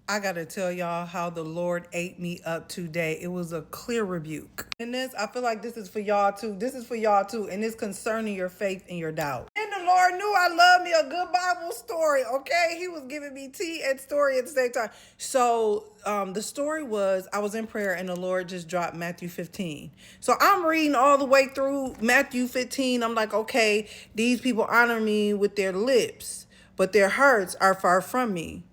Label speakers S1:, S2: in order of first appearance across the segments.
S1: I gotta tell y'all how the Lord ate me up today. It was a clear rebuke. And this, I feel like this is for y'all too. This is for y'all too. And it's concerning your faith and your doubt. And the Lord knew I love me a good Bible story, okay? He was giving me tea and story at the same time. So the story was, I was in prayer and the Lord just dropped Matthew 15. So I'm reading all the way through Matthew 15. I'm like, okay, these people honor me with their lips, but their hearts are far from me.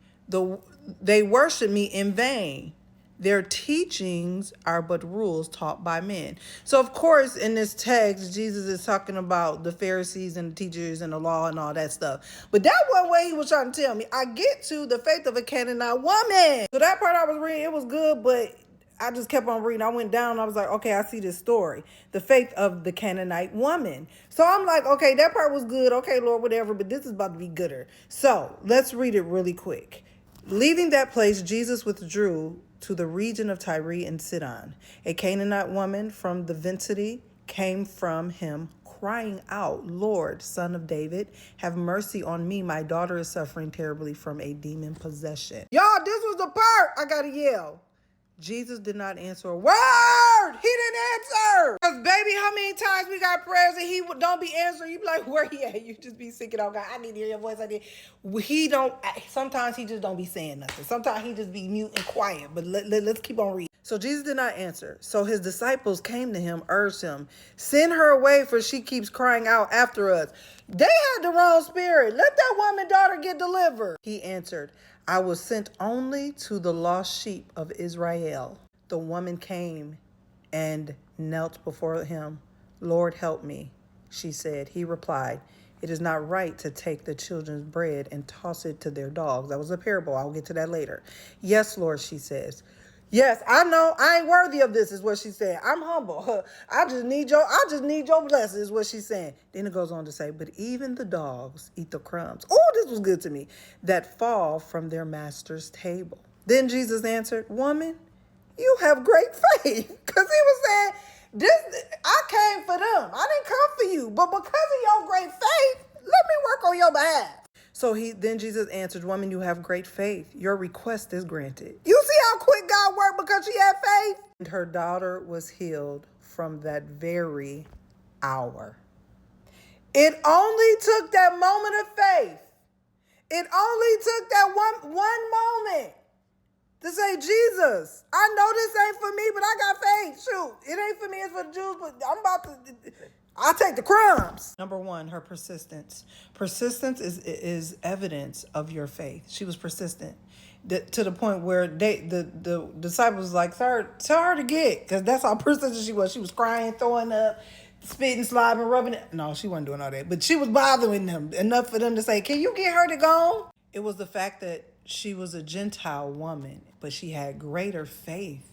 S1: They worship me in vain. Their teachings are but rules taught by men. So, of course, in this text, Jesus is talking about the Pharisees and the teachers and the law and all that stuff. But that wasn't what he was trying to tell me. I get to the faith of a Canaanite woman. So that part I was reading, it was good, but I just kept on reading. I went down. I was like, okay, I see this story. The faith of the Canaanite woman. So I'm like, okay, that part was good. Okay, Lord, whatever. But this is about to be gooder. So let's read it really quick. Leaving that place, Jesus withdrew to the region of Tyre and Sidon. A Canaanite woman from the vicinity came from him, crying out, Lord, Son of David, have mercy on me. My daughter is suffering terribly from a demon possession. Y'all, this was the part I gotta yell. Jesus did not answer a word. He didn't answer. Because, baby, how many times we got prayers and he don't be answering? You be like, where he at? You just be seeking out God. I need to hear your voice. Sometimes he just don't be saying nothing. Sometimes he just be mute and quiet. But let's keep on reading. So Jesus did not answer. So his disciples came to him, urged him, send her away for she keeps crying out after us. They had the wrong spirit. Let that woman daughter get delivered. He answered, I was sent only to the lost sheep of Israel. The woman came and knelt before him. Lord, help me, she said. He replied, it is not right to take the children's bread and toss it to their dogs. That was a parable. I'll get to that later. Yes, Lord, she says. Yes, I know I ain't worthy of this, is what she said. I'm humble. I just need your blessing, is what she's saying. Then it goes on to say, but even the dogs eat the crumbs. Oh, this was good to me. That fall from their master's table. Then Jesus answered, woman, you have great faith. Because he was saying, I came for them. I didn't come for you. But because of your great faith, let me work on your behalf. So then Jesus answered, woman, you have great faith. Your request is granted. You see how quick God worked because she had faith? And her daughter was healed from that very hour. It only took that moment of faith. It only took that one moment to say, Jesus, I know this ain't for me, but I got faith. Shoot, it ain't for me, it's for the Jews, but I'll take the crumbs. Number one, her persistence. Persistence is evidence of your faith. She was persistent to the point where the disciples was like, sir, tell her to get, because that's how persistent she was. She was crying, throwing up, spitting, slobbing, rubbing it. No, she wasn't doing all that, but she was bothering them enough for them to say, can you get her to go? It was the fact that she was a Gentile woman, but she had greater faith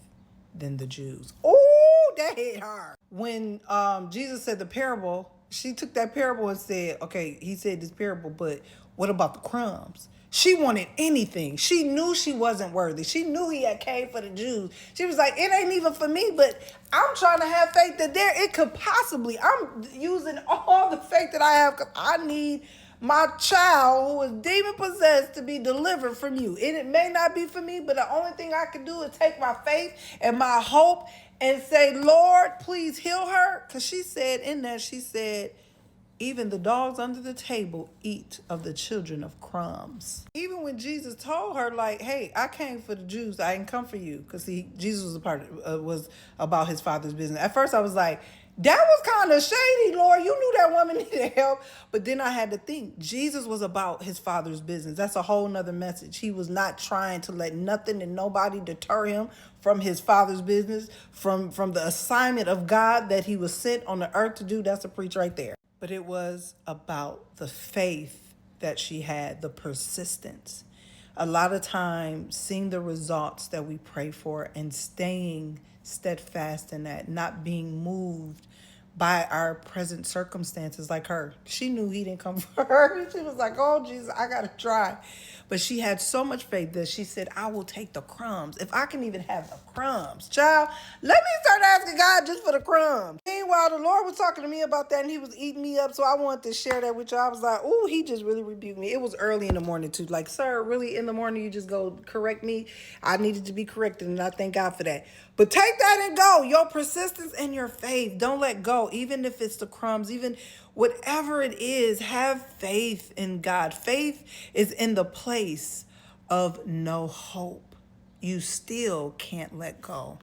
S1: than the Jews. Oh, that hit hard. When Jesus said the parable, she took that parable and said, okay, he said this parable, but what about the crumbs? She wanted anything. She knew she wasn't worthy. She knew he had came for the Jews. She was like, it ain't even for me, but I'm trying to have faith that it could possibly, I'm using all the faith that I have because I need my child who is demon possessed to be delivered from you. And it may not be for me, but the only thing I can do is take my faith and my hope and say, Lord, please heal her. Because she said, even the dogs under the table eat of the children of crumbs. Even when Jesus told her, like, hey, I came for the Jews, I didn't come for you. Because Jesus was about his father's business. At first I was like, that was kind of shady, Lord. You knew that woman needed help. But then I had to think, Jesus was about his father's business. That's a whole nother message. He was not trying to let nothing and nobody deter him from his father's business, from the assignment of God that he was sent on the earth to do. That's a preach right there. But it was about the faith that she had, the persistence. A lot of times, seeing the results that we pray for and staying steadfast in that, not being moved by our present circumstances, like her. She knew he didn't come for her. She was like, oh, Jesus, I got to try. But she had so much faith that she said, I will take the crumbs. If I can even have the crumbs, child, let me start asking God just for the crumbs. Meanwhile, the Lord was talking to me about that and he was eating me up. So I wanted to share that with you. I was like, oh, he just really rebuked me. It was early in the morning too. Like, sir, really in the morning you just go correct me? I needed to be corrected and I thank God for that. But take that and go. Your persistence and your faith. Don't let go. Even if it's the crumbs, even whatever it is, have faith in God. Faith is in the place of no hope. You still can't let go.